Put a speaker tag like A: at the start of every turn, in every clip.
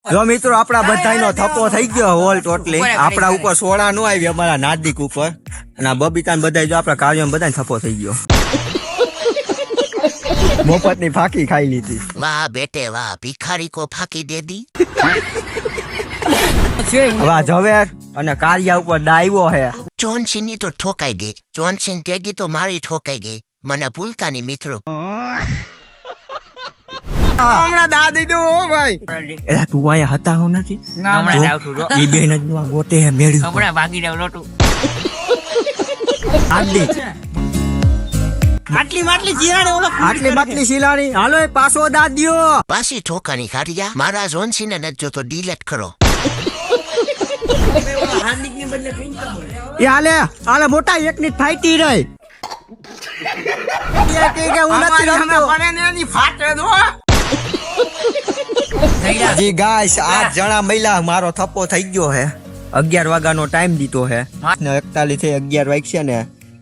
A: જો મિત્રો આપડા બધાનો થપ્પો થઈ ગયો હોલ ટોટલી આપડા ઉપર સોડા નો આવી અમારા નાદિક ઉપર અને આ બબીતાને બધા જો આપડા કાર્યમાં બધાને થપ્પો થઈ ગયો મફતની ફાકી ખાઈ લીધી
B: વાહ બેटे वाह भिखारी को फाकी दे दी
A: વાહ ઝવેર અને કાર્ય ઉપર ડાયવો હે
B: જોનસિન ની તો ઠોકાઈ ગઈ જોનસિન તેગી તો મારી ઠોકાઈ ગઈ મને ભૂલતા નહીં મિત્રો
C: હમણાં દાદી નું હો ભાઈ
A: એલા તું અહીંયા હતા હો નથી
C: હમણાં આવતું જો
A: ઈ બેન જ ગોતે હે મેળ્યું
C: હમણાં ભાગી જાવ લોટું
A: આદિ
C: માટલી જીરાડે ઓલો
A: આટલી બાટલી શિલાણી હાલો એ પાછો દાદ્યો
B: પાછી ઠોકાની ખારિયા મારા જોનસિન ને જોતો ડિલેટ કરો
A: એ હાલે મોટા એકની ફાઈટી રહી કે હું નથી રમતો
C: પડે ને એની ફાટે દો
A: જી ગાઈસ 8 જણા મહિલા મારો થપ્પો થઈ ગયો હે 11 વાગ્યાનો ટાઈમ દીધો હે ને 41 થી 11 વાગ્યા ને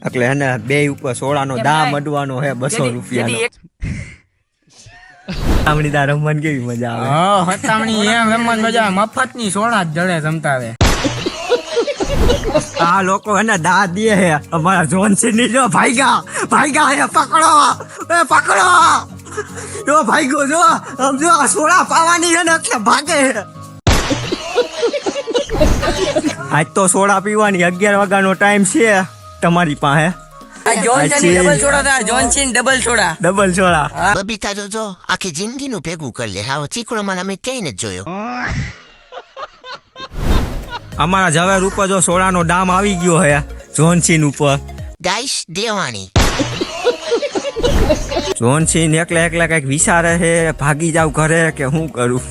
A: એટલે એને બે ઉપર સોળાનો દામ અડવાનો હે 200 રૂપિયાનો આમણી દા રમવાની કેવી મજા આવે
C: હા હતામણી એમ રમવાની મજા આવે મફત ની સોડા જ જડે જમતાવે
A: આ લોકો હે ને દા દે હે અમારા જોનસિન ની જો ભાઈગા હે પકડો જો ભાઈગો જો સમજો સોડા પાવાની છે ને એટલે ભાગે આજ તો સોડા પીવાની 11 વાગ્યાનો ટાઈમ છે તમારી પાસે
C: ડબલ સોડા
B: બબીતા જો આખી જિંદગી નું ભેગું કરી લે હા ચીકડો મને અમે ક્યાંય નથી જોયો
A: અમારા ઝવેર ઉપર જો સોડાનો દામ આવી ગયો હે જોનસિન ઉપર
B: ગાઈસ દેવાની
A: જોનસિન એકલા કઈક વિચારે છે ભાગી જાવ ઘરે કે હું કરું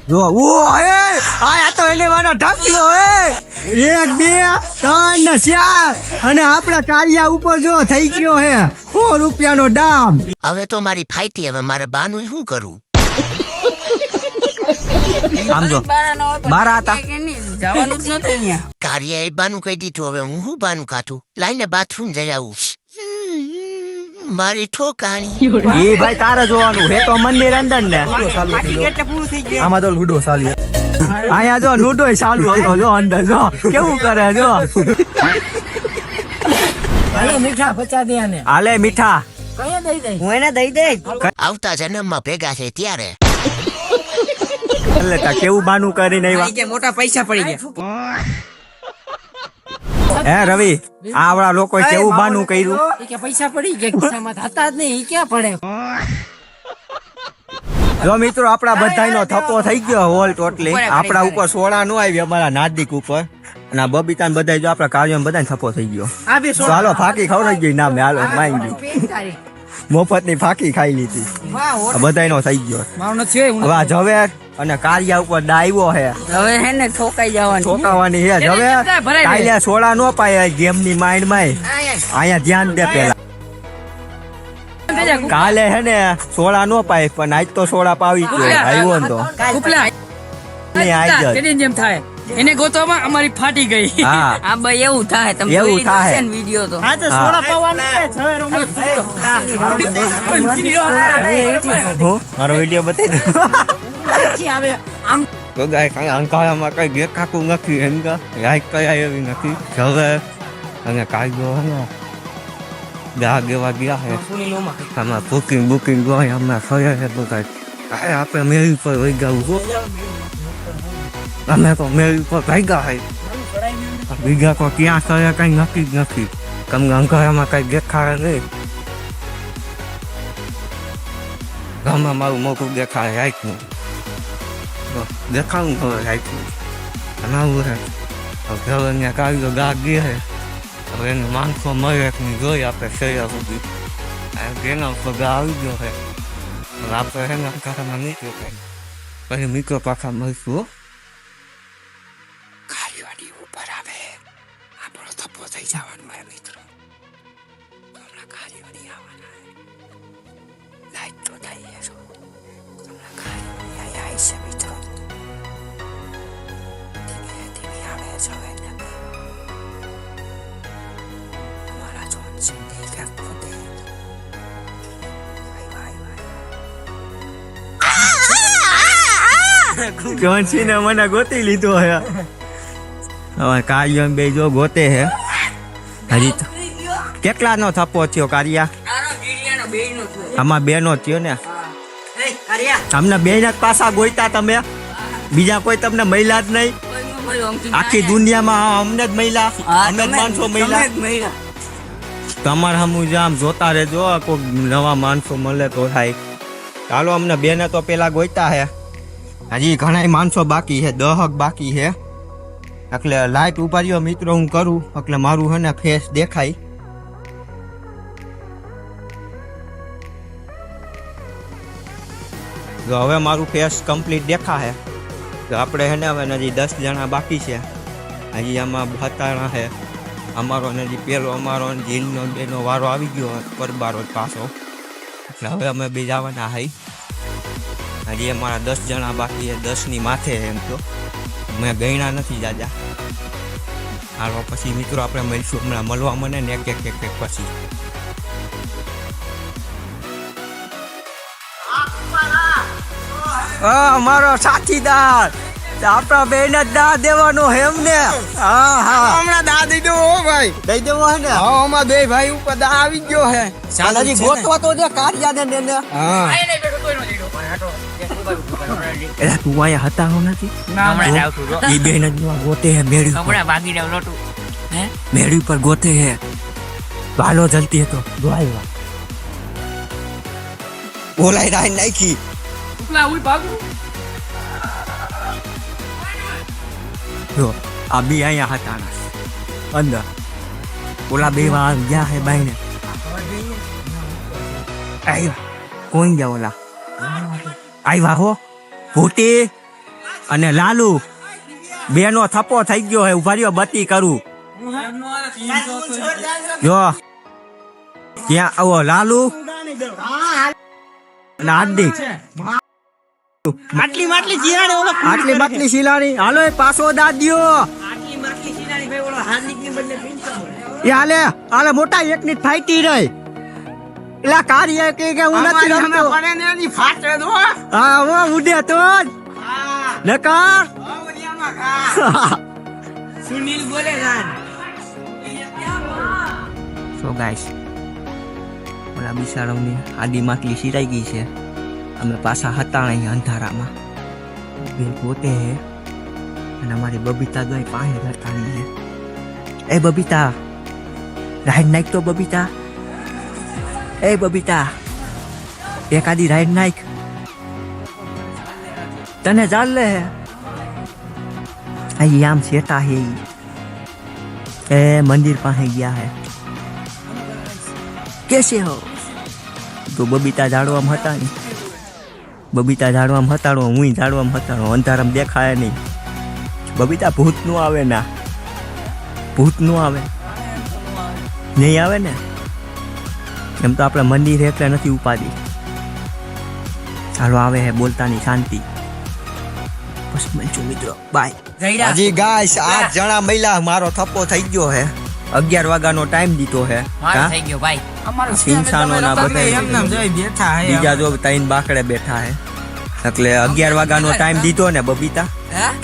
A: જો ઓ એ આ તો એને માનો ઢકલો હે 1 2 3 ને 4 અને આપણા કાર્યા ઉપર જો થઈ ગયો હે 100 રૂપિયાનો દામ
B: હવે તો મારી ફાઈટી હવે મારે બાનું શું કરું
A: આમ જો બારા હતા
C: જવાનું જ નથી અહીંયા
B: કાર્ય એ બાનું કહી દીધું હવે હું શું બાનું કાઢું લાઈને બાથરૂમ જઈ આવું મારી ઠોકાણી
A: એ ભાઈ તારે જોવાનું હે તો મંદિર અંદર ને આમાં તો લૂડો ચાલ્યો અહીંયા જો લૂડો ચાલુ હતો જો અંદર જો કેવું કરે જો
C: મીઠા પચા દે ને
A: હાલે મીઠા
C: કયા દઈ દે
A: હું એને દઈ દે
B: આવતા જન્મમાં ભેગા છે ત્યારે
A: એટલે તા કેવું બાનું કરીને આવ્યા
C: કે મોટા પૈસા પડી ગયા
A: હે રવિ આવડા લોકો કેવું બાનું કર્યું
C: કે પૈસા પડી ગયા ખિસ્સામાં હતા જ નહીં ક્યાં પડે
A: જો મિત્રો આપડા બધાનો થપ્પો થઈ ગયો હોલ ટોટલી આપડા ઉપર સોડા નો આવી અમારા નાદિક ઉપર અને આ બબીતાને બધા જો આપડા કાર્યમાં બધાને થપ્પો થઈ ગયો તો હાલો ફાકી ખવડાવી ગઈ નામે હાલો માંગી મફતની ફાકી ખાઈ લીધી બધાનો થઈ ગયો હવે આ ઝવેર અને કાર્યા ઉપર ડાયવો હે
C: હવે હે ને
A: ઠોકાવાની હે ઝવેર કાલે સોડા નો પાય ગેમ ની માઇન્ડ માં અહીંયા ધ્યાન દે પેલા કાલે હે ને સોડા નો પાય પણ આજ તો સોડા પાવી ગયો આવ્યો ને તો નહીં આજ
C: જેમ થાય એને ગોતવામાં અમારી ફાટી ગઈ
A: હા
C: આ ભાઈ એવું થાય તમે
A: એવું થાય
C: વિડિયો તો
A: હા તો સોડા પાવાનું મારો વિડિયો બતાવી દે તો ગાય કઈ અંકાળામાં કઈ ગેકાકું નથી એનકા ગાય કયા એવી નથી હવે અને કાયદો હે ગા ગેવા ગયા હે આમાં બુકિંગ ગયો હમણાં થયા છે તો કાંઈ આપણે મેળી પર વહી ગયું છો અમે તો મેળી પર ભાગ્યા હે બીજા કોઈ ક્યાં થયા કઈ નક્કી જ નથી તમને અંકાળામાં કઈ દેખાડે નહીં ગામમાં મારું મોટું દેખાડે રાખ્યું દેખાડું હવે રાખ્યું અને આવું હે હવે અહીંયા કાઢ્યો ગા ગયા હે હવે એને માણસો મળે નહીં જોઈ આપણે શેયા સુધી એના ઉપર ગા આવી ગયો હે આપણે એના કારણમાં નીકળ્યો હે પછી મિત્રો પાછા મળશું કાર્યવાડી ઉપર આવે આપણો થપ્પો થઈ જવાનું હે મિત્રો હમણાં કાર્યવાડી આવવાના હે લાઈટ તો થઈ છો હમણાં કાર્યવાડી આવી છે મિત્રો ધીમે આવે છે હવે અમારા જોનસિન ની ક્યાંક પોતે ભાઈ જોનસી ને મને ગોતી લીધો હે હવે કારિયા બે જો ગોતે હે હજી તો કેટલાનો થપ્પો થયો કારિયા આમાં બે નો થયો ને અમને બે ના પાછા ગોઈતા તમે બીજા કોઈ તમને મહિલા જ નહીં આખી દુનિયામાં અમને જ મહિલા અમને જ માણસો મહિલા તમારે હમું જામ જોતા રહેજો કોઈ નવા માણસો મળે તો થાય ચાલો અમને બેને તો પેલા ગોઈતા હે હજી ઘણા માણસો બાકી છે 10 બાકી છે એટલે લાઈટ ઉપાડ્યો મિત્રો હું કરું એટલે મારું હે ને ફેસ દેખાય જો હવે મારું ફેસ કમ્પ્લીટ દેખા હે તો આપણે હે ને હવે હજી 10 જણા બાકી છે હજી આમાં હતાણા છે અમારો હજી પેલો અમારો જીલનો બેનો વારો આવી ગયો પરબારો પાછો એટલે હવે અમે બે જવાના હઈ હજી અમારા 10 જણા બાકી છે 10 ની માથે એમ તો મેં ગયણા નથી જાજા હાલો પછી મિત્રો આપણે મળીશું હમણાં મળવા મને ને એક પછી અમારો સાથીદાર આપણા બેન જ દા દેવાનો હે એમને
C: હમણાં દા દઈ દો ભાઈ
A: દઈ દેવો હે ને
C: અમારા બે ભાઈ ઉપર દા આવી ગયો હે
A: હજી ગોતવા તો દે કાઢ્યા ને એલા તું આયા હતા હો નથી ઈ બેન જ ગોતે હે મેળી પર ગોતે હે ભાલો જલતી હતો દોઆવા બોલાઈ રાઈ નાખી જો આ બી અહીંયા હતા અંદર ઓલા બે વાર ગયા હે બાઈને આવ્યા કોણ ગયા ઓલા આવ્યા હો ભૂટી અને લાલુ બેનો થપ્પો થઈ ગયો હે ઉભા રહ્યો બત્તી કરું જો ક્યાં આવો લાલુ હાર્દિક
C: આટલી માટલી જીરાણી ઓલો
A: આટલી માટલી શિલાણી હાલો એ પાછો દાદ્યો
C: આટલી માટલી જીરાણી ભાઈ ઓલો હાર્દિક ની બદલે પિંચા
A: એ હાલે મોટા એક ની ફાઈટી રહી એલા કાર્ય કે હું નથી રમતો
C: પડે ને ની ફાટે દો
A: હા વો ઉડે તો નકાર
C: સુનિલ બોલે ગાન
A: સો ગાઈસ ઓલા બિસાડોની આડી માટલી શિરાઈ ગઈ છે અમે પાછા હતા અહીં અંધારામાં બે ગોતે હે અને અમારી બબીતા જો પાણી ઘરતાની છે એ બબીતા રાઈડ નાખ તો બબીતા એ બબીતા એક આદી રાઈડ નાખ તને ચાલ લે અહીં આમ શેટા હે એ મંદિર પાસે ગયા હે કેસે હો તો બબીતા ઝાડવામાં હતા ને બબીતા ઝાડવામાં હતાડો હું ઝાડવામાં હતાડો અંધારામાં દેખાય નહીં બબીતા ભૂત નું આવે ના ભૂત નું આવે નહીં આવે ને એમ તો આપણે મંદિર એટલે નથી ઉપાડી ચાલો આવે હે બોલતાની શાંતિ પછી મળશું મિત્રો બાય હજી ગાઈસ 8 જણા મહિલા મારો થપ્પો થઈ ગયો હે 11 વાગ્યાનો ટાઈમ દીધો હે
C: થઈ ગયો ભાઈ અમારો
A: ઇન્સાનો ના બધા
C: એમને જોઈ બેઠા હે
A: બીજા જો ત્રણ બાકડે બેઠા હે એટલે 11 વાગ્યાનો ટાઈમ દીધો ને બબીતા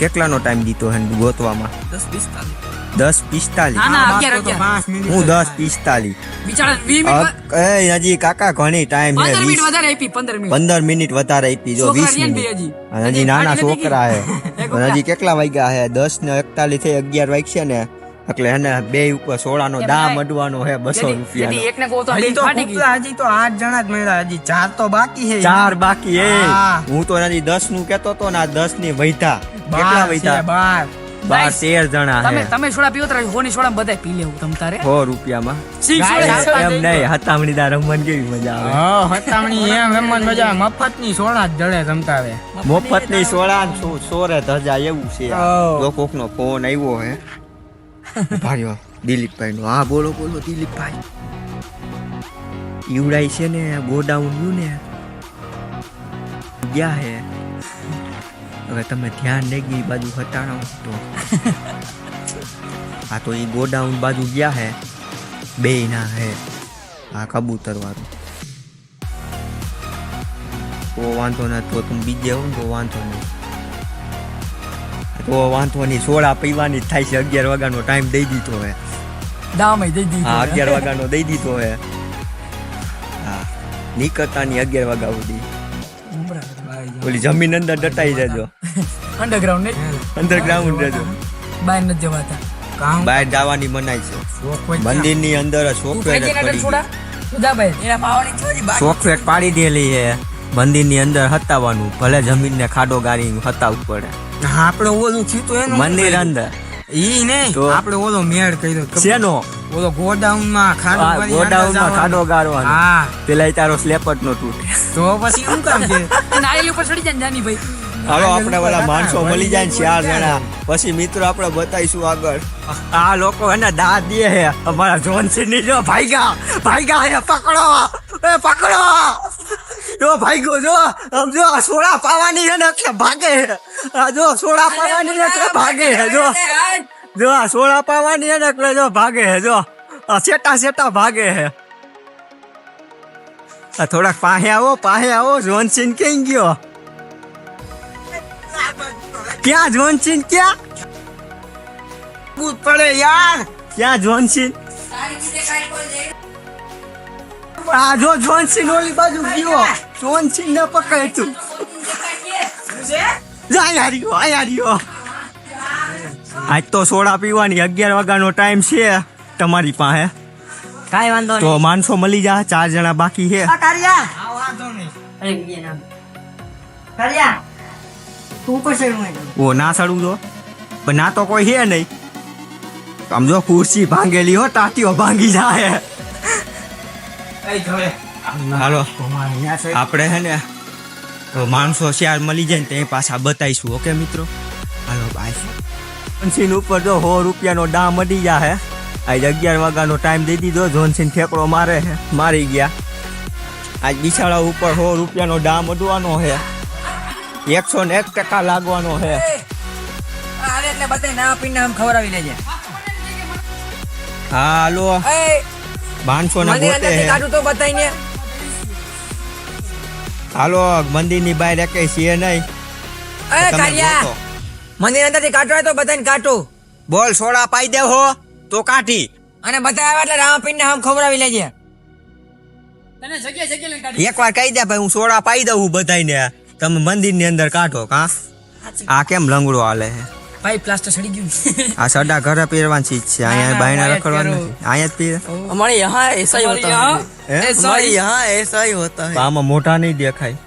A: કેટલાનો ટાઈમ દીધો હે ગોતવામાં 10:45 હું 10:45
C: બિચારા 20 મિનિટ
A: એ હજી કાકા ઘણી ટાઈમ હે
C: 15 મિનિટ વધારે આપી
A: 15 મિનિટ વધારે આપી જો 20 મિનિટ હજી નાના છોકરા હે હજી કેટલા વાગ્યા હે 10:41 થી 11 વાગ્યા ને એટલે એને બે ઉપર સોળાનો દામ અડવાનો હે 200 રૂપિયા
C: એકને કહો તો હજી તો 8 જણા જ મળ્યા હજી 4 તો બાકી હે
A: 4 બાકી હે હું તો હજી 10 નું કેતો તો ને 10 ની વૈધા કેટલા વૈધા 13 જણા હે
C: તમે સોડા પીવો તો હોની સોડા બધા પી લેવું તમ તારે
A: 100 રૂપિયામાં એમ નહીં હતામણી દા રમવાની કેવી મજા આવે
C: હા હતામણી એમ રમવાની મજા આવે મફત ની સોડા જ જડે તમતાવે
A: મફત ની સોડા સોરે ધજા એવું છે જો કોકનો ફોન આવ્યો હે ભાર્યો દિલીપભાઈ નો હા બોલો દિલીપભાઈ ઈવડાઈ છે ને ગોડાઉન નું ને ગયા હે હવે તમે ધ્યાન લઈ ગઈ બાજુ હટાણો તો આ તો ઈ ગોડાઉન બાજુ ગયા હે બે ના હે આ કબૂતર વાળું તો વાંધો ના તો તમે બીજે હો તો વાંધો નહીં તો વાંધો નહીં, સોડા પીવાની જ થાય છે. 11 વાગ્યાનો ટાઈમ દઈ દીધો હે.
C: દામ દઈ દીધું.
A: હા 11 વાગ્યાનો દઈ દીધો હે. હા નીકળતાની 11 વાગ્યા સુધી ઓલી જમીન અંદર દટાઈ જજો.
C: અંડરગ્રાઉન્ડ ને
A: અંડરગ્રાઉન્ડ રહેજો.
C: બહાર નથી જવાતા.
A: બહાર જવાની મનાઈ છે. મંદિરની અંદર ચોકલેટ ચોકલેટ પાડી દેલી છે. મંદિરની અંદર હતાવાનું, ભલે જમીનને ખાડો ગાડી હતાવવું પડે.
C: આપણે ઓલું થયું તો એનું
A: મંદિર અંદર
C: ઈ નહીં,
A: તો
C: આપણે ઓલો મેળ કર્યો
A: શેનો?
C: ઓલો ગોડાઉનમાં
A: ગોડાઉનમાં ખાડો ગાળવાનો.
C: હા
A: પેલા તારો સ્લેપટ નો તૂટે.
C: તો પછી શું કામ છે? નાળિયેર ઉપર ચડી જાય જાની ભાઈ.
A: હાલો આપણે ઓલા માણસો મળી જાય ને 4 જણા, પછી મિત્રો આપણે બતાવીશું આગળ. આ લોકો એને દાદ દે હે. અમારા જોનસિંહ ની જો ભાઈગા હે, પકડો એ પકડો. જો ભાઈગો જો આમ જો સોડા પાવાની છે ને એટલે ભાગે હે. આ જો સોડા પાવાની છે એટલે ભાગે હે. જો આ સોડા પાવાની છે ને એટલે જો ભાગે હે. જો આ સેટા ભાગે હે. આ થોડાક પાસે આવો. જોનસિંહ ક્યાં ગયો? ક્યાં જોનસિંહ? ક્યાં પડે યાર? ક્યાં જોનસિંહ? આ જો જોનસિંહ ઓલી બાજુ ગયો. જોનસિંહ ને પકડે તું. આજ તો સોડા પીવાની 11 વાગ્યાનો ટાઈમ છે તમારી પાસે.
C: કાઈ વાંધો
A: તો માણસો મળી જા. 4 જણા બાકી છે. ઓ ના સડું જો પણ ના તો કોઈ છે નહીં. આમ જો ખુરશી ભાંગેલી હો, ટાટીઓ ભાંગી જાય. હાલો આપણે હે ને માણસો 4 મળી જાય ને તે પાછા બતાવીશું. ઓકે મિત્રો હાલો બાય. જોનસિંહ ઉપર જો 100 રૂપિયાનો દામ મળી જાય. આજ 11 વાગ્યાનો ટાઈમ દઈ દીધો. જોનસિંહ ઠેકડો મારે છે, મારી ગયા. આજ બિછાડા ઉપર 100 રૂપિયાનો દામ અડવાનો છે. 101% લાગવાનો છે.
C: એટલે બતાય ના પીને આમ ખવડાવી લેજે.
A: હા હાલો માણસો ને ગોતે છે.
C: કાઢું તો બતાય ને.
A: હાલો મંદિરની બહાર એકે છે નહીં.
C: મંદિર અંદરથી કાઢો હોય તો બતાઈને કાઢો.
A: બોલ સોડા પાઈ દે હો તો કાઢી.
C: અને બતાવે એટલે રામપીર ને આમ ખવડાવી લેજે.
A: એકવાર કહી દે ભાઈ હું સોડા પાઈ દઉં બધાને. તમે મંદિરની અંદર કાઢો. કા આ કેમ લંગડો હાલે છે?
C: ભાઈ પ્લાસ્ટર સડી ગયું.
A: આ સડા ઘરે પહેરવાની ચીજ છે. અહીંયા બાયણા રખડવાનું નથી. અહીંયા જ પહેરે.
C: हमारे यहाँ ऐसा ही होता है. हमारे यहाँ ऐसा ही होता है.
A: આમાં મોઢા નહીં દેખાય.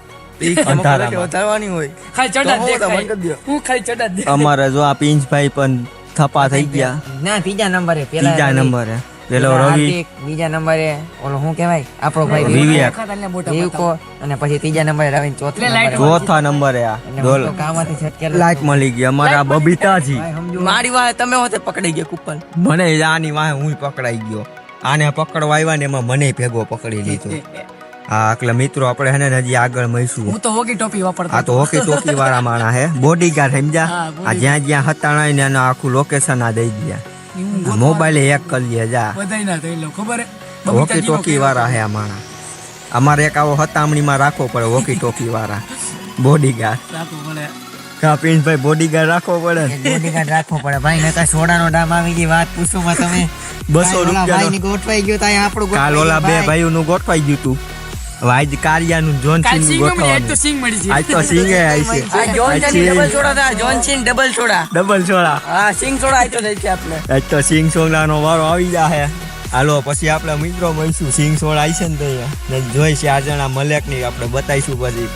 C: ઉતારવાની હોય. ખાલી ચડા દેખાય. હું ખાલી ચડા દે.
A: અમારે જો આ પિંચભાઈ પણ થપા થઈ ગયા.
C: ના ત્રીજા નંબરે.
A: ત્રીજા નંબરે પેલો રવિ.
C: બીજા નંબરે ઓલો શું કહેવાય આપણો ભાઈ
A: વિવેક.
C: વિવેકો. અને પછી ત્રીજા નંબરે રવિ.
A: ચોથા નંબરે આ ડોલ લાઈટ મળી ગઈ. અમારા બબીતાજી.
C: મારી વાહે તમે હોતે પકડી ગયા કુપન.
A: મને આની વાહે હું પકડાઈ ગયો. આને પકડવા આવ્યા ને એમાં મને ભેગો પકડી લીધો. હા એટલે મિત્રો આપણે હે ને હજી આગળ મળીશું.
C: હું તો હોકી ટોપી વાપરતો.
A: આ તો હોકી ટોપી વાળા માણા હે. બોડીગાર્ડ સમજ્યા. આ જ્યાં હતાણા ને એનું આખું લોકેશન આ દઈ ગયા. મોબાઈલ હેક કરી લે જા. હોકી ટોકી વાળા હે આ માણા. અમારે એક આવો હતામણીમાં રાખવો પડે હોકી ટોકી વાળા બોડીગાર્ડ. પિન્સભાઈ બોડીગાર્ડ રાખવો પડે.
C: બોડીગાર્ડ રાખવો પડે ભાઈ. નકા સોડાનો દામ આવી ગઈ વાત પૂછું માં તમે.
A: 200 રૂપિયા
C: ગોઠવાઈ ગયો ત્યાં આપણું.
A: કાલ ઓલા બે ભાઈઓ નું ગોઠવાઈ ગયું તું. હવે આજ કારિયાનું જોનસિંહ નું ગોઠવવાનું. આજ તો સિંગ હે આઈ છે.
C: ડબલ સોડા થા. જોનસિંહ ડબલ સોડા. હા સિંગ સોડા આઈ તો થઈ છે આપણે.
A: આજ તો સિંગ સોડાનો વારો આવી જાહે. હાલો પછી આપણે મિત્રો મળીશું. સિંગ સોડા આવી છે ને તો જોઈ 4 જણા મલેક ની આપણે બતાવીશું. પછી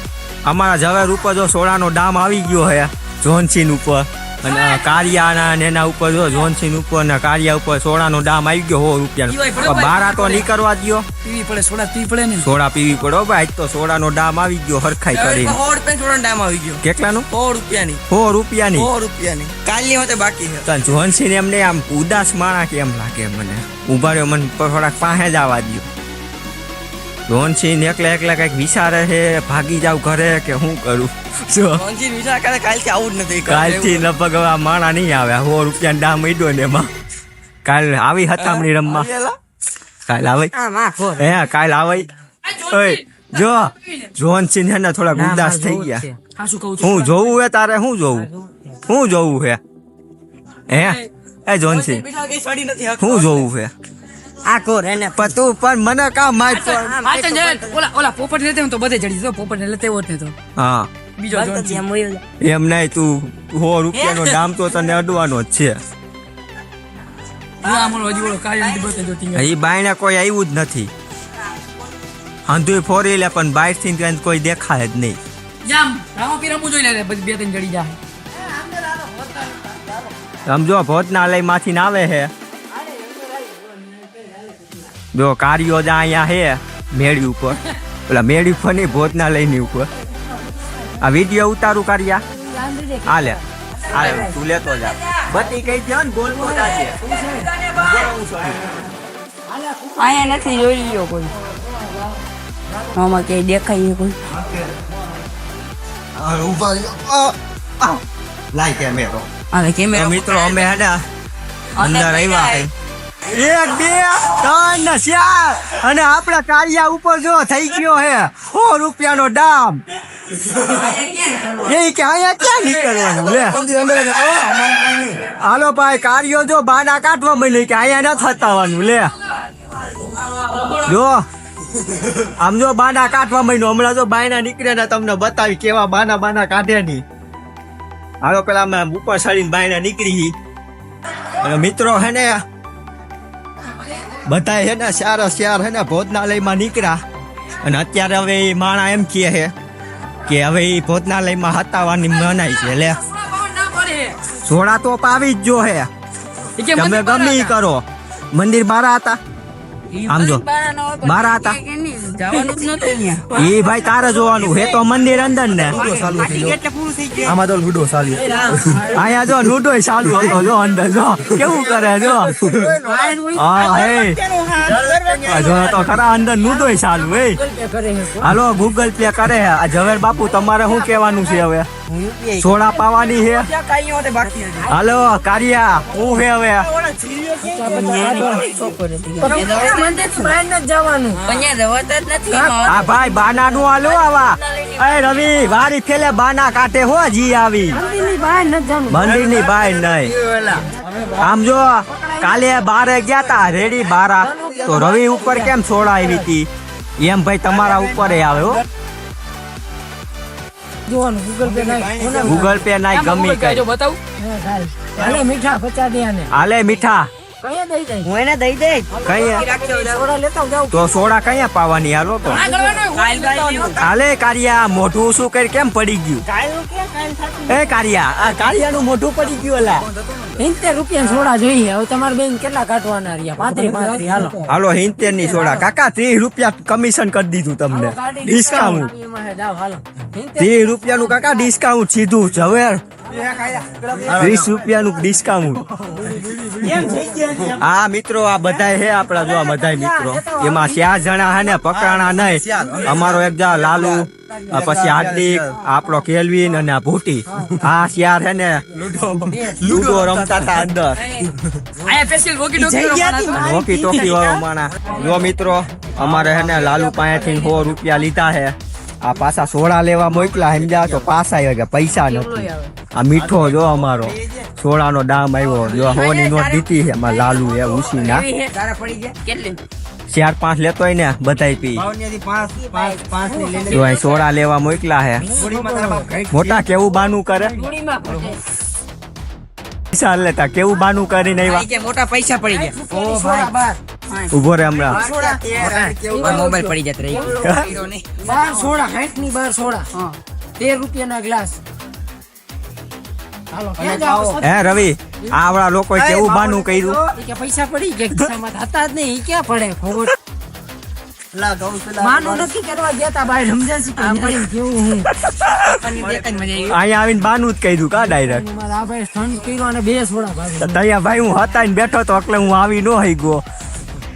A: અમારા ઝવેર ઉપર જો સોડાનો દામ આવી ગયો હે જોનસિંહ ઉપર. અને કારિયાના ને એના ઉપર જો જોનસિંહ ઉપર ને કારિયા ઉપર સોડાનો દામ આવી ગયો 100 રૂપિયાનો. બારા તો નહીં કરવા દ્યો.
C: પીવી પડે સોડા પીવી પડે ને.
A: સોડા પીવી પડે ભાઈ. આજ તો સોડાનો દામ આવી ગયો હરખાઈ કરીને.
C: 100 રૂપિયા સોડાનો દામ આવી ગયો.
A: કેટલાનું?
C: 100 રૂપિયાની.
A: 100 રૂપિયાની.
C: 100 રૂપિયાની. કાલની હોતે બાકી છે.
A: તો જોનસિંહ એમને આમ ઉદાસ માણા કેમ લાગે મને. ઉભા રહ્યો મને થોડાક પાસે જ આવવા દ્યો. જોનસિંહ એકલા કઈક વિચારે છે. ભાગી જાવ ઘરે કે શું કરું?
C: જોનસિંહ વિચાર કરે કાલથી આવું જ નથી.
A: કાલથી લગભગ હવે માણા નહીં આવે. 100 રૂપિયા દામ ઈડો ને એમાં. કાલ આવી હતામણી રમવા. કાલ આવે હે કાલ આવે. જો જોનસિંહ હે ને થોડાક ઉદાસ થઈ ગયા. હું જોવું હે તારે? શું જોવું? શું જોવું છે હે એ જોનસિંહ શું જોવું છે
C: આ કોર એને
A: પણ તું પણ મને કામ માર
D: ઓલા પોપટ લેતે તો બધે ચડી જતો પોપટ લેતે હોત ને તો
A: હા
D: બીજો જોન
A: એમ નહીં તું 100 રૂપિયાનો દામ તો તને અડવાનો જ છે એ બાયણે કોઈ આવ્યું જ નથી અંધુય ફોરી લે પણ બાઈટ થી કોઈ દેખાય જ નહીં
D: જામ રામપી રમવું જોઈ લે પછી બે ત્રણ ચડી જાય
A: સમજો ભોજનાલય માંથી આવે છે જો કાર્યો જા અહીંયા હે મેળી ઉપર પેલા મેળી ઉપર નહીં ભોજનાલય ની ઉપર આ વિડીયો ઉતારું કાર્યા હાલે હાલે તું લેતો જા બતી કઈ છે ને બોલતો જાજે
C: અહીંયા નથી જોઈ લ્યો કોઈ આમાં કઈ દેખાય કોઈ
A: લાઈ કેમેરો
C: હવે કેમેરા
A: મિત્રો અમે હે અંદર આવ્યા છે 1 2 3 ને 4 અને આપણા કાર્યા ઉપર જો થઈ ગયો હે 100 રૂપિયાનો દામ એ કે અહીંયા ક્યાં નીકળવાનું લે હાલો ભાઈ કાર્યો જો બાના કાઢવા મળી કે અહીંયા ન થતાવાનું લે જો આમ જો બાના કાઢવા માંડ્યો હમણાં જો બાયના નીકળે ને તમને બતાવી કેવા બાના કાઢે નહીં હાલો પેલા અમે ઉપર ચડીને બાયના નીકળી અને મિત્રો હે ને બધા હે ને ચાર હે ને ભોજનાલયમાં નીકળ્યા અને અત્યારે હવે એ માણા એમ કહે છે કે હવે એ ભોજનાલયમાં હતાવાની મનાય છે લે સોડા તો પાવી જ જો હે તમે ગમે ઈ કરો મંદિર બારા હતા આમ જો બારા હતા એ ભાઈ તારે જોવાનું હે તો મંદિર અંદર ને આમાં તો લૂડો ચાલુ અહીંયા જો લૂડો ચાલુ હતો જો અંદર જો કેવું કરે જો હા હે જો તો ખરા અંદર લૂડો ચાલુ હે હાલો ગૂગલ પે કરે આ ઝવેર બાપુ તમારે શું કહેવાનું છે હવે સોડા પાવાની છે હાલો કારિયા હું હે હવે આ ભાઈ બાના નું હાલો આવા એ રવિ વારી ફેલે બાના કાઢે હો જી આવી મંદિર ની બહાર નહીં આમ જો કાલે બારે ગયા તા રેડી બારા તો રવિ ઉપર કેમ સોડા આવી હતી એમ ભાઈ તમારા ઉપર આવે હો ગૂગલ પે નાય ગમી કઈ હાલે મીઠા
C: હું એને દઈ દે
A: તો સોડા કયા પાવાની હાલો તો હાલે કારિયા મોઢું શું કરી કેમ પડી ગયું એ કારિયા આ કારિયા નું મોઢું પડી ગયું અલા
D: 70 રૂપિયા સોડા જોઈએ હવે તમારે બેન કેટલા કાઢવાના રહ્યા 35 હાલો
A: હાલો 70 ની સોડા કાકા 30 રૂપિયા કમિશન કરી દીધું તમને ડિસ્કાઉન્ટ 30 રૂપિયાનું કાકા ડિસ્કાઉન્ટ સીધું ઝવેર 30 રૂપિયાનું ડિસ્કાઉન્ટ હા મિત્રો આ બધા હે આપડા જો બધા મિત્રો એમાં 4 જણા હે ને પકડાણા નહીં અમારો એક જા લાલુ પછી હાર્દિક આપણો કેલ્વિન અને આ ભૂટી આ 4 હે ને લૂડો રમતા હતા અંદર
D: આયા સ્પેશિયલ વોકી
A: ટોકી વાળો માણા જો મિત્રો અમારે હે ને લાલુ પાસેથી 100 રૂપિયા લીધા હે આ પાછા સોડા લેવા મોકલા સમજ્યા તો પાછા આવ્યા કે પૈસા નથી આ મીઠો જો અમારો સોડાનો દામ આવ્યો જો 100 ની નોટ દીધી છે અમાર લાલુ એ ઉસીના 4-5 લેતો હોય ને બધાય પી જો સોડા લેવા મોકલા હે મોટા કેવું બાનું કરે પૈસા લેતા કેવું બાનું કરીને આવ્યા
C: મોટા પૈસા પડી ગયા ઓ ભાઈ
A: ઉભો રે હમણાં
C: મોબાઈલ પડી જતો રહી
D: 12 સોડા 60 ની 12 સોડા 13 રૂપિયાના ગ્લાસ
A: હે રવિ આવડા લોકો કેવું બાનું કર્યું
D: કે પૈસા પડી ગયા ખિસ્સામાં હતા જ નહીં ક્યાં પડે ફોગટ માનો નથી કરવા ગયા તા ભાઈ રમજાન સી કેવું હું
A: અહીંયા આવીને બાનું જ કર્યું કા ડાયરેક્ટ
D: આ ભાઈ સ્ટન્ટ કર્યો અને 2 સોડા ભાઈ
A: દયા ભાઈ હું હતા ને બેઠો તો એટલે હું આવી નો હઈ ગયો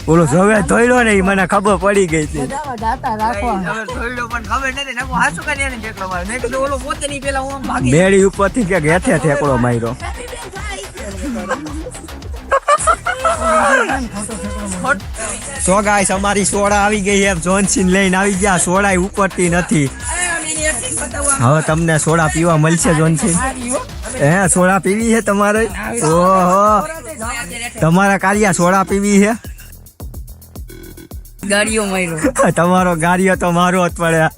A: ઓલો જવે ધોઈલો ને મને ખબર પડી ગઈ છે
D: દાતા રાખવા
C: ધોઈલો પણ ખબર નથી નકો હાસુ કરી એને ઠેકડો માર્યો નહીં તો ઓલો પોતે ની પેલા હું ભાગી
A: બેડી ઉપરથી કે હેઠે ઠેકડો માર્યો સો ગાઈસ અમારી સોડા આવી ગઈ છે જોનસિન લઈને આવી ગયા સોડા ઉપરથી નથી હવે તમને સોડા પીવા મળશે જોનસિન સોડા પીવી છે તમારે? ઓહો, તમારા કારિયા સોડા પીવી છે?
C: ગાડીઓ માર્યો
A: તમારો ગાડીઓ તો મારો જ પડ્યા.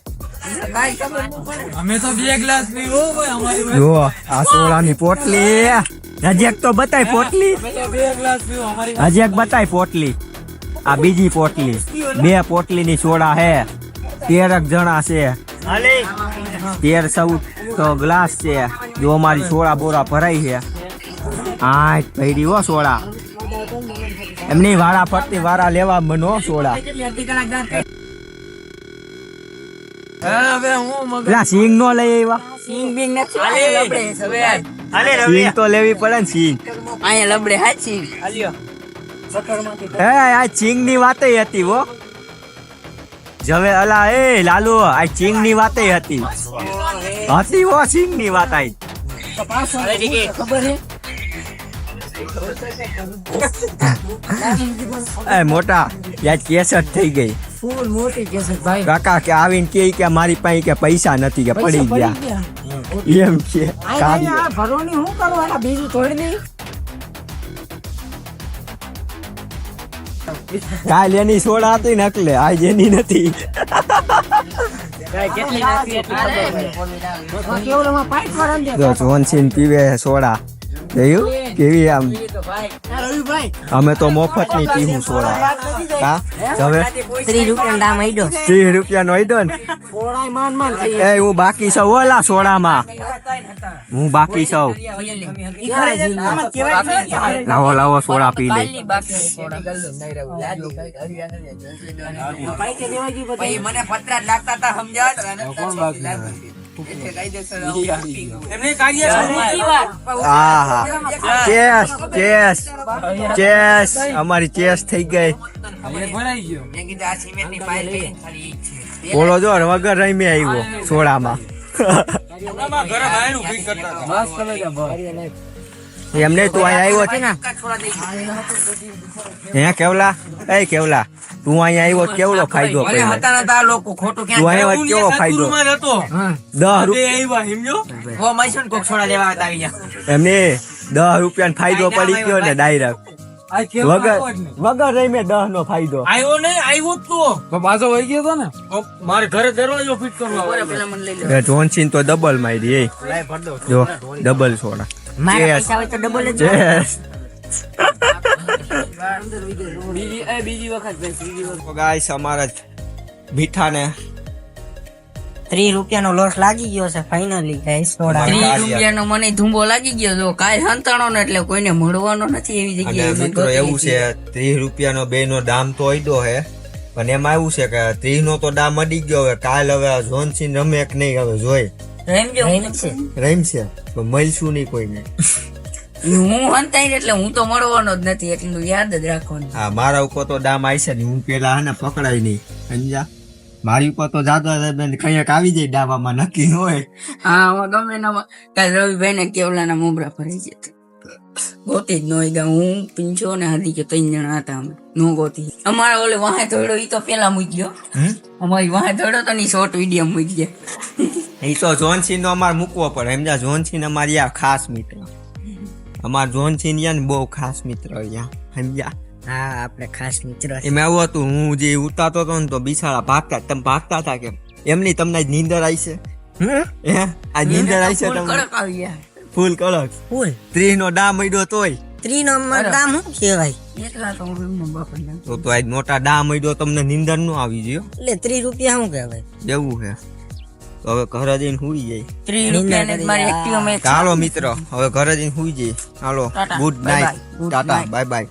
D: અમે તો 2 ગ્લાસ પીવો ભાઈ અમારી
A: જો આ સોડાની પોટલી. હજી એક તો બતાય પોટલી.
D: 2 ગ્લાસ પીવો અમારી
A: હજી એક બતાય પોટલી. આ બીજી પોટલી. 2 પોટલીની સોડા હે. 13 જણા છે. 13 ગ્લાસ છે. જો અમારી સોડા બોરા ભરાઈ છે. 8 ભરી હો સોડા. એમની વાળા ફરતી વાળા લેવા બનો સોડા.
D: હવે હું
A: પેલા સિંગ નો લઈ આવ્યા.
C: સિંગ બિંગ નથી લબડે હવે
A: સિંગ તો લેવી પડે ને સિંગ.
C: અહીંયા લબડે હાચી
A: આ ચીંગ ની વાતે હતી હો. જવે અલા એ લાલુ આ ચીંગ ની વાતે હતી હો સિંગ ની વાત આઈ.
C: ખબર હે
A: એ મોટા યાર કેસટ થઈ ગઈ.
D: ફૂલ મોટી કેસેટ ભાઈ
A: કાકા કે આવીને કે મારી પાસે કે પૈસા નથી કે પડી ગયા એમ કે
D: આ ભરવાની હું કરવાના બીજું તોડી નહીં.
A: કાલ એની સોડા હતી ને એટલે આજ એની નથી.
D: કેવલમાં પાઇપ વાળા
A: જો જોનસીન પીવે સોડા જોયું કેવી આમ.
D: રવિભાઈ
A: અમે તો મફત ની પીવું સોડા. હા હવે
C: 30 રૂપિયાનો દામ આઈડો
A: 30 રૂપિયાનો આઈડો ને.
D: થોડાય માન થઈ
A: એ હું બાકી સૌ ઓલા સોડામાં હું બાકી સૌ. લાવો લાવો સોડા પી લે.
C: મને પતરા લાગતા હતા સમજાત
A: હા હા ચેસ ચેસ ચેસ અમારી ચેસ થઈ ગઈ. બોલો જો વગર રમી આવ્યો સોડામાં. એમને તું અહીંયા આવ્યો છે ને. હે કેવલા એ કેવલા તું અહીંયા આવ્યો કેવડો ફાયદો કર્યો. તું અહીંયા કેવો ફાયદો 10 રૂપિયા એમને 10 રૂપિયાનો ફાયદો પડી ગયો ને ડાયરેક્ટ. વગર રહીમે 10 નો ફાયદો
D: આવ્યો ને આવ્યો તો પાછો વહી ગયો તો ને મારે ઘરે દરવાજો ફિટ કરવા.
A: જોનસીન તો ડબલ મારી એ જો ડબલ સોડા.
C: બીજી વખત
A: ગાઈસ અમારા મીઠા ને
C: 30 રૂપિયાનો લોસ લાગી ગયો છે ફાઇનલી ગાઈસ. 30 રૂપિયાનો મને ધુંબો લાગી ગયો. જો કાલ સંતાણો ને એટલે કોઈને મળવાનો નથી એવી જગ્યાએ.
A: મિત્રો એવું છે 30 રૂપિયાનો 2 નો દામ તો આડ્યો હે પણ એમાં એવું છે કે 30 નો તો દામ અડી ગયો. હવે કાલ હવે જોનસીન રમે કે નહીં હવે જોઈ રમશે પણ મળશું નહીં કોઈને.
C: હું હંતાઈ એટલે હું તો મળવાનો જ નથી એટલું યાદ જ રાખવાનું.
A: હા મારા ઉપર તો દામ આવશે ને હું પેલા હે ને પકડાય નહીં સમજા. મારી ઉપર તો જાદો કઈક આવી જાય ડાબામાં નક્કી ન હોય.
C: હા ગમે ના કાલ રવિભાઈ ને કેવલાના મોબરા ફરી ગયા ગોતી જ ન હોય. હું પીંછો ને હાથી કે 3 જણા હતા અમે નો ગોતી. અમારા ઓલે વાહે થોડો ઈ તો પેલા મૂકી ગયો. અમારી વાહે થોડો તો ની શોર્ટ વિડીયો મૂકી ગયા.
A: એ તો જોનસીન નો અમારે મૂકવો પડે સમજા. જોનસીન અમારી આ ખાસ મિત્ર. અમાર જોનસીન ને બહુ ખાસ મિત્ર સમજ્યા.
C: હા આપણે ખાસ મિત્ર.
A: એમાં એવું હતું હું જે ઉતારતો હતો ને તો બિસાડા ભાગતા. તમે ભાગતા હતા કેમ? એમની તમને નીંદર આવી છે. આ નીંદર આવી છે તમને ફૂલ કડક.
C: ફૂલ
A: 30 નો દામ મળ્યો તોય
C: 30 નો દામ શું કહેવાય? એટલા તો
A: તો આજ મોટા દામ મળ્યો તમને નીંદર નો આવી ગયો
C: એટલે 30 રૂપિયા શું કહેવાય
A: એવું છે. તો હવે ઘરે જઈને હુઈ જાય.
C: 30 રૂપિયા મારી એક્ટિવા માં.
A: ચાલો મિત્રો હવે ઘરે જઈને હુઈ જાય. હાલો good night tata bye by.